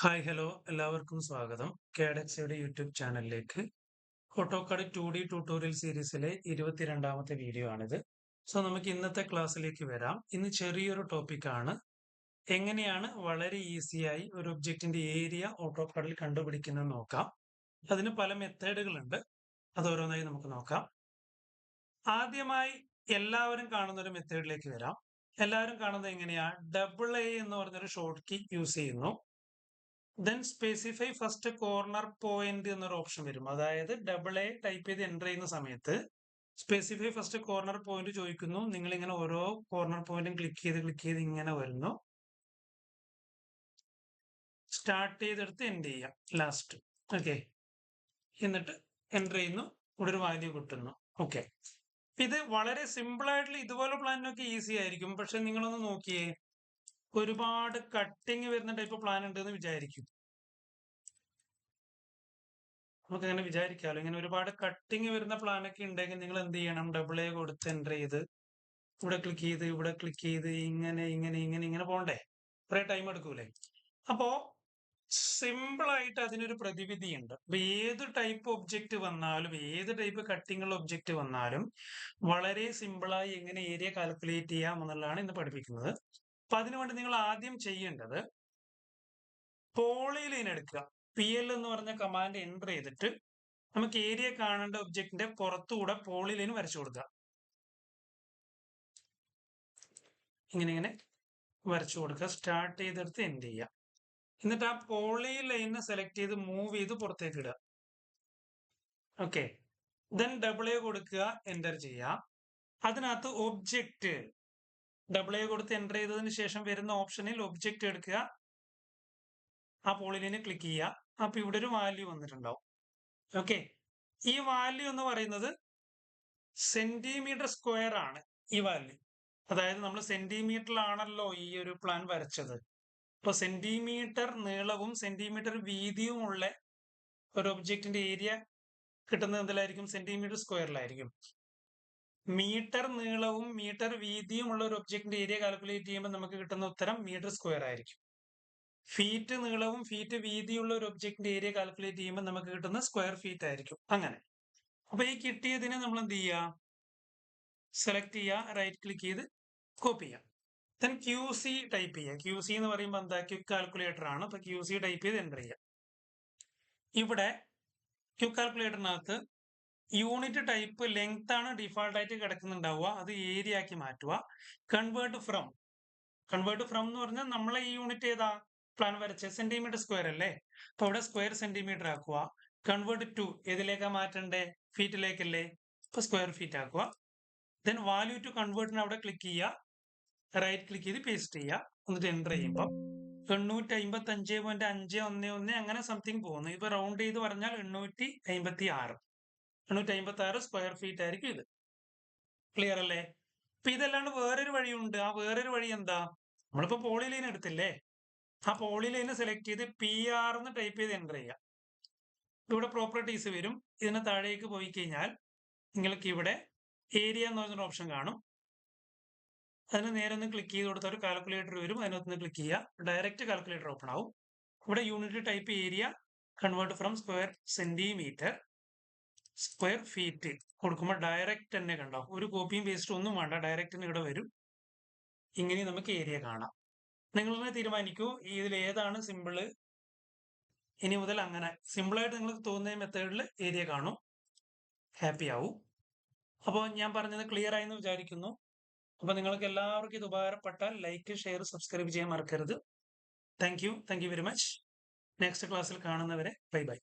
Hi hello എല്ലാവർക്കും സ്വാഗതം. കേഡക്സയുടെ YouTube ചാനലിലേക്ക് ഓട്ടോകാഡ് 2D ട്യൂട്ടോറിയൽ സീരീസിലെ 22ാമത്തെ വീഡിയോ ആണിത്. സോ നമുക്ക് ഇന്നത്തെ ക്ലാസ്സിലേക്ക് വരാം. ഇന്ന് ചെറിയൊരു ടോപ്പിക്കാണ്. എങ്ങനെയാണ് വളരെ ഈസിയായി ഒരു ഒബ്ജക്റ്റിന്റെ ഏരിയ ഓട്ടോകാഡിൽ കണ്ടുപിടിക്കുന്നത് നോക്കാം. അതിന് പല മെത്തേഡുകളുണ്ട്. അത് ഓരോന്നായി നമുക്ക് നോക്കാം. ആദ്യമായി എല്ലാവരും കാണുന്ന ഒരു മെത്തേഡിലേക്ക് വരാം. എല്ലാവരും കാണുന്നത് എങ്ങനെയാ? ഡബിൾ എ എന്ന് പറഞ്ഞൊരു ഷോർട്ട് കീ യൂസ് ചെയ്യുന്നു. Then specify first corner point എന്നൊരു ഓപ്ഷൻ വരും. അതായത് ഡബിൾ എ ടൈപ്പ് ചെയ്ത് എൻ്റർ ചെയ്യുന്ന സമയത്ത് സ്പെസിഫൈ ഫസ്റ്റ് കോർണർ പോയിന്റ് ചോദിക്കുന്നു. നിങ്ങൾ ഇങ്ങനെ ഓരോ കോർണർ പോയിന്റും ക്ലിക്ക് ചെയ്ത് ഇങ്ങനെ വരുന്നു. സ്റ്റാർട്ട് ചെയ്തെടുത്ത് എൻഡ് ചെയ്യാം ലാസ്റ്റ്. ഓക്കെ, എന്നിട്ട് എൻ്റർ ചെയ്യുന്നു. ഇവിടെ ഒരു വാല്യൂ കിട്ടുന്നു. ഓക്കെ, ഇത് വളരെ സിമ്പിൾ ആയിട്ടുള്ള ഇതുപോലെ പ്ലാനിനൊക്കെ ഈസി ആയിരിക്കും. പക്ഷെ നിങ്ങളൊന്ന് നോക്കിയേ, ഒരുപാട് കട്ടിങ് വരുന്ന ടൈപ്പ് പ്ലാൻ ഉണ്ടെന്ന് വിചാരിക്കും. നമുക്ക് അങ്ങനെ വിചാരിക്കാമല്ലോ. ഇങ്ങനെ ഒരുപാട് കട്ടിങ് വരുന്ന പ്ലാനൊക്കെ ഉണ്ടെങ്കിൽ നിങ്ങൾ എന്ത് ചെയ്യണം? ഡബിൾ എ കൊടുത്ത് എൻ്റർ ചെയ്ത് ഇവിടെ ക്ലിക്ക് ചെയ്ത് ഇങ്ങനെ പോണ്ടേ? കുറെ ടൈം എടുക്കൂലേ? അപ്പോ സിമ്പിൾ ആയിട്ട് അതിനൊരു പ്രതിവിധിയുണ്ട്. അപ്പൊ ഏത് ടൈപ്പ് ഒബ്ജക്റ്റ് വന്നാലും, ഏത് ടൈപ്പ് കട്ടിങ് ഉള്ള ഒബ്ജക്റ്റ് വന്നാലും വളരെ സിമ്പിളായി എങ്ങനെ ഏരിയ കാൽക്കുലേറ്റ് ചെയ്യാം എന്നുള്ളതാണ് ഇന്ന് പഠിപ്പിക്കുന്നത്. അപ്പൊ അതിനുവേണ്ടി നിങ്ങൾ ആദ്യം ചെയ്യേണ്ടത് പോളിലൈൻ എടുക്കുക. PL എന്ന് പറഞ്ഞ കമാൻഡ് എൻ്റർ ചെയ്തിട്ട് നമുക്ക് ഏരിയ കാണേണ്ട ഒബ്ജക്റ്റിന്റെ പുറത്തുകൂടെ പോളിലൈൻ വരച്ചു കൊടുക്കുക. ഇങ്ങനെ വരച്ചു കൊടുക്കുക. സ്റ്റാർട്ട് ചെയ്തെടുത്ത് എൻഡ് ചെയ്യുക. എന്നിട്ട് ആ പോളി ലൈനെ സെലക്ട് ചെയ്ത് മൂവ് ചെയ്ത് പുറത്തേക്ക് ഇടുക. ഓക്കെ, ദെൻ ഡബിൾ എ കൊടുക്കുക, എൻ്റർ ചെയ്യുക. അതിനകത്ത് ഒബ്ജക്റ്റ് ഡബിൾ എ കൊടുത്ത് എൻ്റർ ചെയ്തതിന് ശേഷം വരുന്ന ഓപ്ഷനിൽ ഒബ്ജക്റ്റ് എടുക്കുക. ആ പോളിലൈനെ ക്ലിക്ക് ചെയ്യുക. അപ്പൊ ഇവിടെ ഒരു വാല്യൂ വന്നിട്ടുണ്ടാവും. ഓക്കെ, ഈ വാല്യൂ എന്ന് പറയുന്നത് സെന്റിമീറ്റർ സ്ക്വയർ ആണ്. ഈ വാല്യൂ, അതായത് നമ്മൾ സെന്റിമീറ്ററിലാണല്ലോ ഈ ഒരു പ്ലാൻ വരച്ചത്. അപ്പൊ സെന്റിമീറ്റർ നീളവും സെന്റിമീറ്റർ വീതിയുമുള്ള ഒരു ഒബ്ജക്റ്റിന്റെ ഏരിയ കിട്ടുന്നത് എന്തിലായിരിക്കും? സെന്റിമീറ്റർ സ്ക്വയറിലായിരിക്കും. മീറ്റർ നീളവും മീറ്റർ വീതിയുമുള്ള ഒരു ഒബ്ജക്റ്റിന്റെ ഏരിയ കാൽക്കുലേറ്റ് ചെയ്യുമ്പോൾ നമുക്ക് കിട്ടുന്ന ഉത്തരം മീറ്റർ സ്ക്വയർ ആയിരിക്കും. ഫീറ്റ് നീളവും ഫീറ്റ് വീതിയുള്ള ഒരു ഒബ്ജക്റ്റിന്റെ ഏരിയ കാൽക്കുലേറ്റ് ചെയ്യുമ്പോൾ നമുക്ക് കിട്ടുന്ന സ്ക്വയർ ഫീറ്റ് ആയിരിക്കും. അങ്ങനെ അപ്പൊ ഈ കിട്ടിയതിനെ നമ്മൾ എന്ത് ചെയ്യുക? സെലക്ട് ചെയ്യുക, റൈറ്റ് ക്ലിക്ക് ചെയ്ത് കോപ്പി ചെയ്യാം. ദെൻ QC ടൈപ്പ് ചെയ്യുക. QC എന്ന് പറയുമ്പോൾ എന്താ? ക്വിക്ക് കാൽക്കുലേറ്റർ ആണ്. അപ്പൊ QC ടൈപ്പ് ചെയ്ത് എൻ്റർ ചെയ്യുക. ഇവിടെ ക്വിക്ക് കാൽക്കുലേറ്ററിനകത്ത് യൂണിറ്റ് ടൈപ്പ് ലെങ്ത് ആണ് ഡിഫാൾട്ട് ആയിട്ട് കിടക്കുന്നുണ്ടാവുക. അത് ഏരിയ ആക്കി മാറ്റുക. കൺവേർട്ട് ഫ്രം എന്ന് പറഞ്ഞാൽ നമ്മളെ ഈ യൂണിറ്റ് ഏതാ പ്ലാൻ വരച്ച സെന്റിമീറ്റർ സ്ക്വയർ അല്ലേ? അപ്പൊ ഇവിടെ സ്ക്വയർ സെന്റിമീറ്റർ ആക്കുക. കൺവേർട്ട് ടു ഏതിലേക്കാ മാറ്റണ്ടേ? ഫീറ്റിലേക്കല്ലേ? അപ്പൊ സ്ക്വയർ ഫീറ്റ് ആക്കുക. ദെൻ വാല്യൂ ടു കൺവേർട്ടിന് അവിടെ ക്ലിക്ക് ചെയ്യുക, റൈറ്റ് ക്ലിക്ക് ചെയ്ത് പേസ്റ്റ് ചെയ്യുക. എന്നിട്ട് എൻ്റർ ചെയ്യുമ്പോൾ 855.511 അങ്ങനെ സംതിങ് പോകുന്നു. ഇപ്പൊ റൗണ്ട് ചെയ്ത് പറഞ്ഞാൽ 856 സ്ക്വയർ ഫീറ്റ് ആയിരിക്കും ഇത്. ക്ലിയർ അല്ലേ? അപ്പൊ ഇതല്ലാണ്ട് വേറൊരു വഴിയുണ്ട്. ആ വേറൊരു വഴി എന്താ? നമ്മളിപ്പോ പോളിലൈൻ എടുത്തില്ലേ? ആ പോളിലൈന് സെലക്ട് ചെയ്ത് PR എന്ന് ടൈപ്പ് ചെയ്ത് എൻ്റർ ചെയ്യുക. ഇവിടെ പ്രോപ്പർട്ടീസ് വരും. ഇതിന് താഴേക്ക് പോയി കഴിഞ്ഞാൽ നിങ്ങൾക്ക് ഇവിടെ ഏരിയ എന്ന് പറഞ്ഞൊരു ഓപ്ഷൻ കാണും. അതിന് നേരെ ഒന്ന് ക്ലിക്ക് ചെയ്ത് കൊടുത്താൽ ഒരു കാൽക്കുലേറ്റർ വരും. അതിനകത്ത് ക്ലിക്ക് ചെയ്യുക, ഡയറക്റ്റ് കാൽക്കുലേറ്റർ ഓപ്പൺ ആവും. ഇവിടെ unit type area, convert from square centimetre square feet കൊടുക്കുമ്പോൾ ഡയറക്റ്റ് തന്നെ കണ്ടോ? ഒരു കോപ്പിയും പേസ്റ്റും ഒന്നും വേണ്ട, ഡയറക്റ്റ് ഇവിടെ വരും. ഇങ്ങനെ നമുക്ക് ഏരിയ കാണാം. നിങ്ങൾ തന്നെ തീരുമാനിക്കൂ ഇതിൽ ഏതാണ് സിമ്പിള്. ഇനി മുതൽ അങ്ങനെ സിമ്പിളായിട്ട് നിങ്ങൾക്ക് തോന്നുന്ന മെത്തേഡിൽ ഏരിയ കാണും. ഹാപ്പി ആവും. അപ്പോൾ ഞാൻ പറഞ്ഞത് ക്ലിയർ ആയെന്ന് വിചാരിക്കുന്നു. അപ്പൊ നിങ്ങൾക്ക് എല്ലാവർക്കും ഇത് ഉപകാരപ്പെട്ടാൽ ലൈക്ക്, ഷെയർ, സബ്സ്ക്രൈബ് ചെയ്യാൻ മറക്കരുത്. Thank you very much. Next ക്ലാസ്സിൽ കാണുന്നവരെ ബൈ ബൈ.